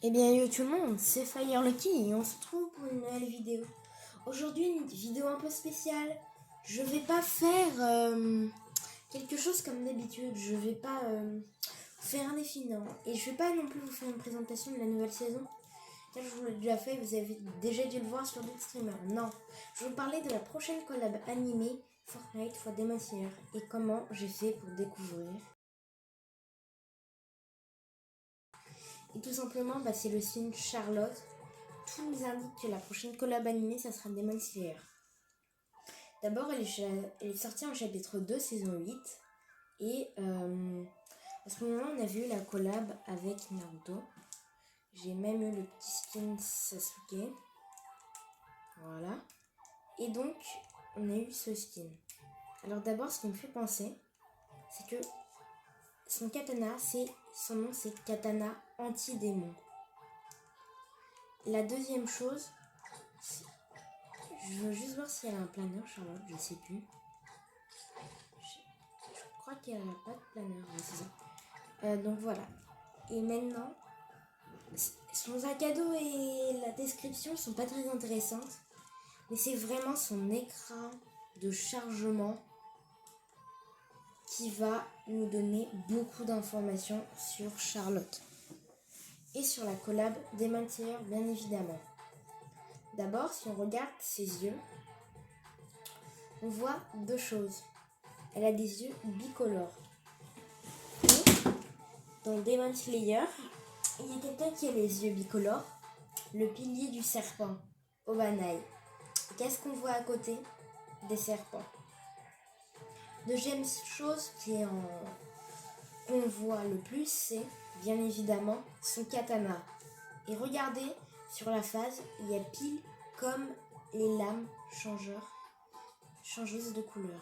Eh bien yo tout le monde, c'est Firelucky et on se retrouve pour une nouvelle vidéo. Aujourd'hui une vidéo un peu spéciale. Je vais pas faire quelque chose comme d'habitude. Je vais pas faire un défi, non. Et je vais pas non plus vous faire une présentation de la nouvelle saison. Car je vous l'ai déjà fait, vous avez déjà dû le voir sur d'autres streamers. Non, je vais vous parler de la prochaine collab animée Fortnite x Demon Slayer et comment j'ai fait pour découvrir. Et tout simplement, c'est le signe Charlotte. Tout nous indique que la prochaine collab animée, ça sera Demon Slayer. D'abord, elle est sortie en chapitre 2, saison 8. Et à ce moment-là, on a vu la collab avec Naruto. J'ai même eu le petit skin Sasuke. Voilà. Et donc, on a eu ce skin. Alors d'abord, ce qui me fait penser, c'est que son katana, son nom c'est Katana Anti-Démon. La deuxième chose, je veux juste voir si elle a un planeur, Charlotte, je sais plus. Je crois qu'elle n'a pas de planeur, c'est ça. Donc voilà. Et maintenant, son sac à dos et la description sont pas très intéressantes, mais c'est vraiment son écran de chargement qui va nous donner beaucoup d'informations sur Charlotte. Et sur la collab Demon Slayer, bien évidemment. D'abord, si on regarde ses yeux, on voit deux choses. Elle a des yeux bicolores. Et dans Demon Slayer, il y a quelqu'un qui a les yeux bicolores, le pilier du serpent, Obanai. Qu'est-ce qu'on voit à côté des serpents? Deuxième chose qu'on voit le plus, c'est bien évidemment son katana. Et regardez, sur la face, il y a pile comme les lames changeuses de couleur.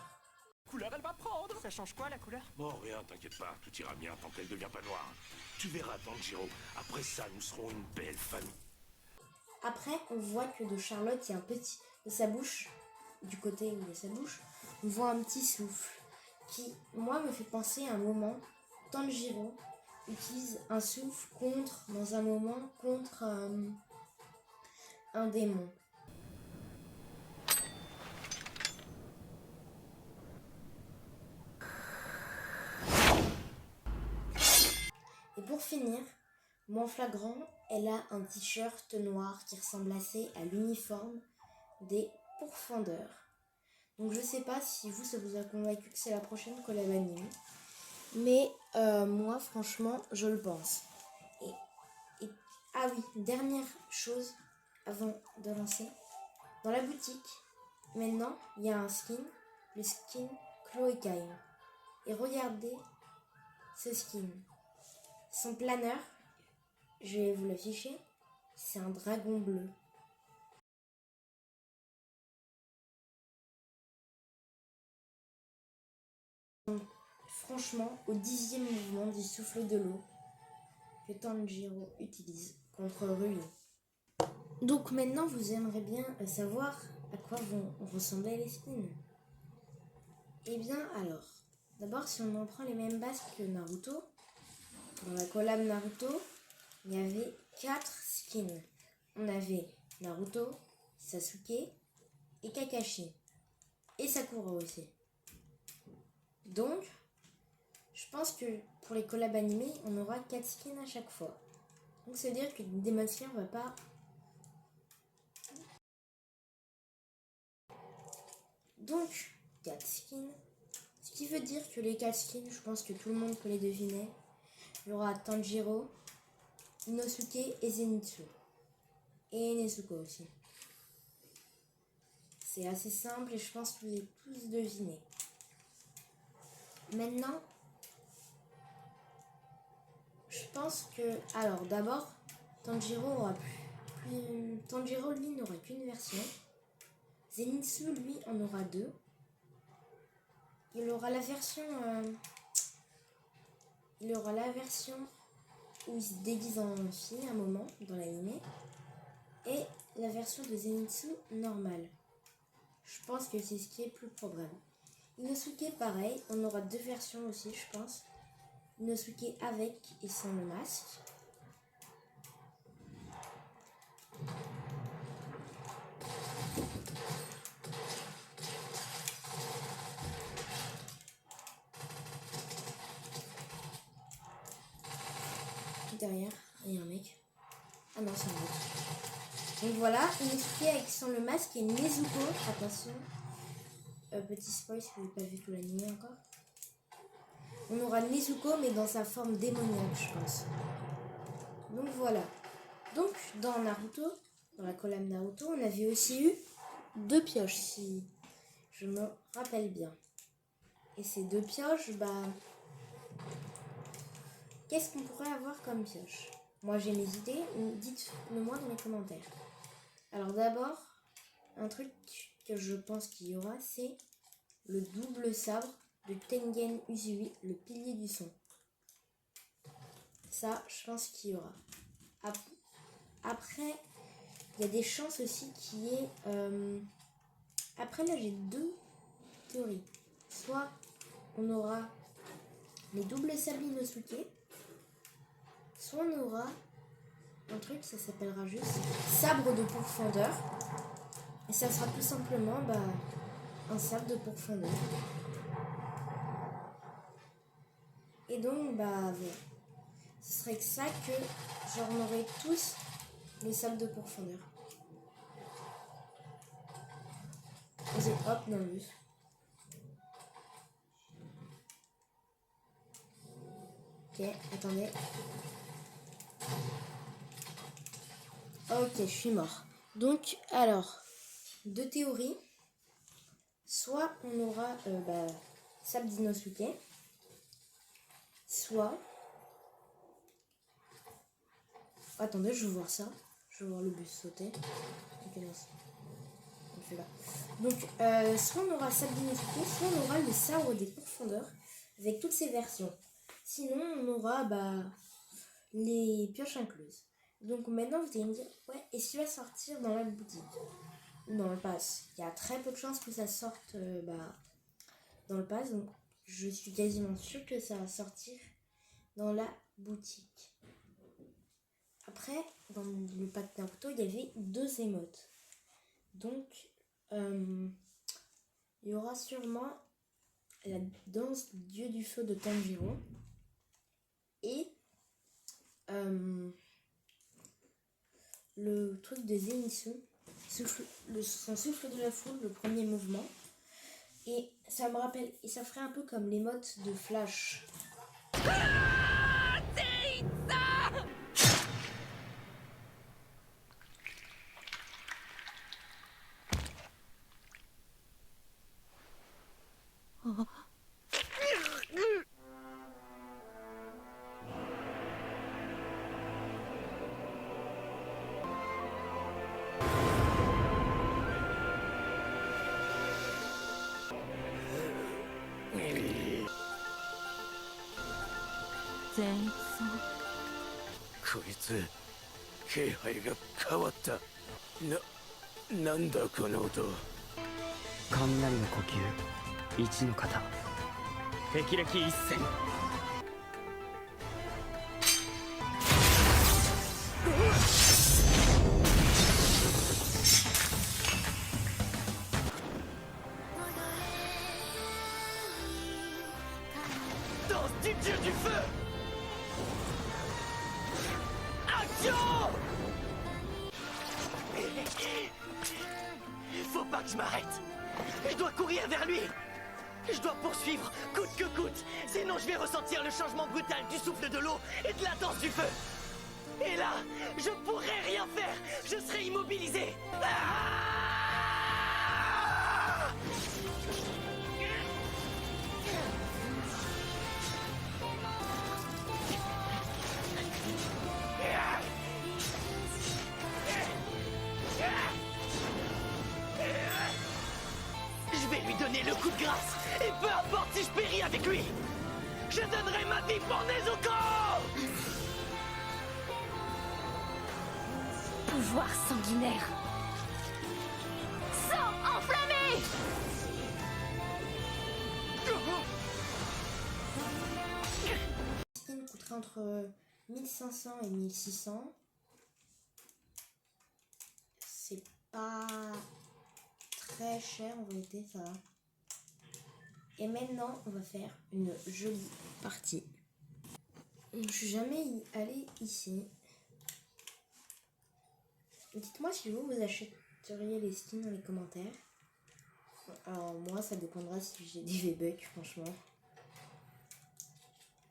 Couleur elle va prendre. Ça change quoi la couleur? Bon, rien, t'inquiète pas, tout ira bien tant qu'elle devient pas noire. Tu verras, Tanjiro, après ça, nous serons une belle famille. Après, on voit que de Charlotte, il y a un petit... de sa bouche, du côté où il y a sa bouche, on voit un petit souffle qui, moi, me fait penser à un moment, Tanjiro utilise un souffle dans un moment, contre un démon. Et pour finir, moins flagrant, elle a un t-shirt noir qui ressemble assez à l'uniforme des pourfendeurs. Donc je sais pas si vous, ça vous a convaincu que c'est la prochaine collab animée. Mais moi, franchement, je le pense. Ah oui, dernière chose avant de lancer. Dans la boutique, maintenant, il y a un skin, le skin Chloé Kai. Et regardez ce skin. Son planeur, je vais vous l'afficher, c'est un dragon bleu. Donc, franchement, au 10e mouvement du souffle de l'eau que Tanjiro utilise contre Rui. Donc maintenant, vous aimeriez bien savoir à quoi vont ressembler les skins. Eh bien alors, d'abord si on en prend les mêmes bases que Naruto, dans la collab Naruto, il y avait 4 skins. On avait Naruto, Sasuke et Kakashi. Et Sakura aussi. Donc, je pense que pour les collabs animés, on aura 4 skins à chaque fois. Donc ça veut dire que Demon Slayer va pas... Donc, 4 skins. Ce qui veut dire que les 4 skins, je pense que tout le monde peut les deviner. Il y aura Tanjiro, Inosuke et Zenitsu. Et Nezuko aussi. C'est assez simple et je pense que vous avez tous deviné. Maintenant, je pense que... Alors d'abord, Tanjiro, lui, n'aura qu'une version. Zenitsu, lui, en aura 2. Il aura la version où il se déguise en fille à un moment dans l'anime. Et la version de Zenitsu normale. Je pense que c'est ce qui est plus probable. Inosuke, pareil, on aura 2 versions aussi, je pense. Inosuke avec et sans le masque. derrière. Il y a un mec. Ah non, c'est un mec. Donc voilà, Inosuke avec sans le masque et Nezuko. Attention. Petit spoil si vous n'avez pas vu tout l'anime encore. On aura Nezuko mais dans sa forme démoniaque, je pense. Donc voilà. Donc dans Naruto, dans la collab Naruto, on avait aussi eu 2 pioches si je me rappelle bien. Et ces 2 pioches, qu'est-ce qu'on pourrait avoir comme pioche? Moi j'ai mes idées, dites-le moi dans les commentaires. Alors d'abord, un truc que je pense qu'il y aura, c'est le double sabre de Tengen Uzui, le pilier du son. Ça, je pense qu'il y aura. Après, il y a des chances aussi qu'il y ait... Après là, j'ai 2 théories. Soit on aura les doubles sabres Inosuke, soit on aura un truc, ça s'appellera juste sabre de pourfendeur. Et ça sera tout simplement un sabre de pourfendeur. Et donc, voilà. Ce serait que ça que genre on aurait tous les sables de pourfendeur. Vas-y, hop, non plus. Ok, attendez. Ok, je suis mort. Donc, alors, 2 théories. Soit on aura sable d'Inosuke. Soit... Attendez, je veux voir ça. Je veux voir le bus sauter. Ok, non, on le fait là. Donc, soit on aura sable d'Inosuke, soit on aura le sabre des pourfendeurs avec toutes ces versions. Sinon, on aura les pioches incluses. Donc maintenant, vous allez me dire, ouais, et s'il va sortir dans la boutique ou dans le pass? Il y a très peu de chances que ça sorte dans le pass, donc je suis quasiment sûre que ça va sortir dans la boutique. Après, dans le pack Naruto, il y avait 2 émotes. Donc, il y aura sûrement la danse du dieu du feu de Tanjiro et le truc de Zenitsu, son souffle de la foule, le premier mouvement. Et ça me rappelle, et ça ferait un peu comme l'émote de Flash.なんだこの音。雷の呼吸一の型霹靂一閃Danse du dieu du feu. Action! Faut pas que je m'arrête. Je dois courir vers lui. Je dois poursuivre, coûte que coûte. Sinon je vais ressentir le changement brutal du souffle de l'eau et de la danse du feu. Et là, je pourrai rien faire. Je serai immobilisé. Ah! Je vais lui donner le coup de grâce. Et peu importe si je péris avec lui, je donnerai ma vie pour Nezuko. Pouvoir sanguinaire. Sang enflammé. Il coûterait entre 1500 et 1600. C'est pas très cher en vérité, ça va. Et maintenant, on va faire une jolie partie. Je suis jamais allée ici. Dites-moi si vous achèteriez les skins dans les commentaires. Alors moi ça dépendra si j'ai des V-Bucks franchement.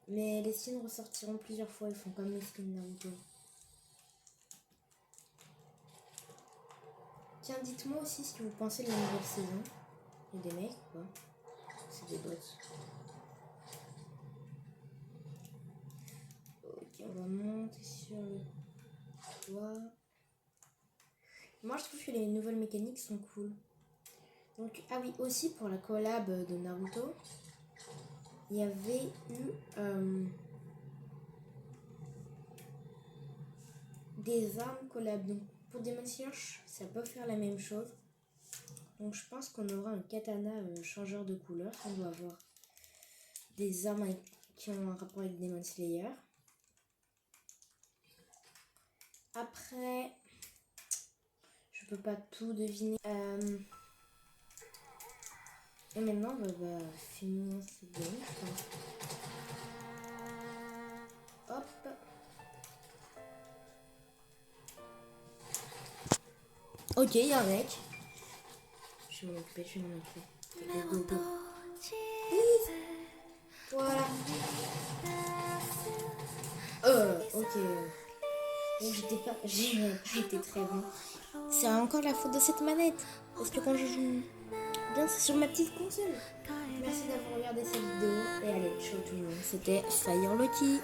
Mais les skins ressortiront plusieurs fois, ils font comme les skins Naruto. Tiens, dites-moi aussi ce que vous pensez de la nouvelle saison. Il y a des mecs ou pas? C'est des bots. Ok, on va monter sur le toit. Moi je trouve que les nouvelles mécaniques sont cool. Donc, ah oui, aussi pour la collab de Naruto, il y avait eu des armes collab. Donc pour Demon Slayer, ça peut faire la même chose. Donc je pense qu'on aura un katana changeur de couleur. On doit avoir des armes qui ont un rapport avec Demon Slayer. Après, je peux pas tout deviner. Et maintenant, on va finir cette game, je pense. Hop. Ok, il y a un mec. Je vais m'en occuper. Go, go, go. Please. Voilà. Ok. Donc j'ai pas été très bon. C'est encore la faute de cette manette. Parce que quand je joue bien, c'est sur ma petite console. Merci d'avoir regardé cette vidéo. Et allez, ciao tout le monde. C'était Fire Loki.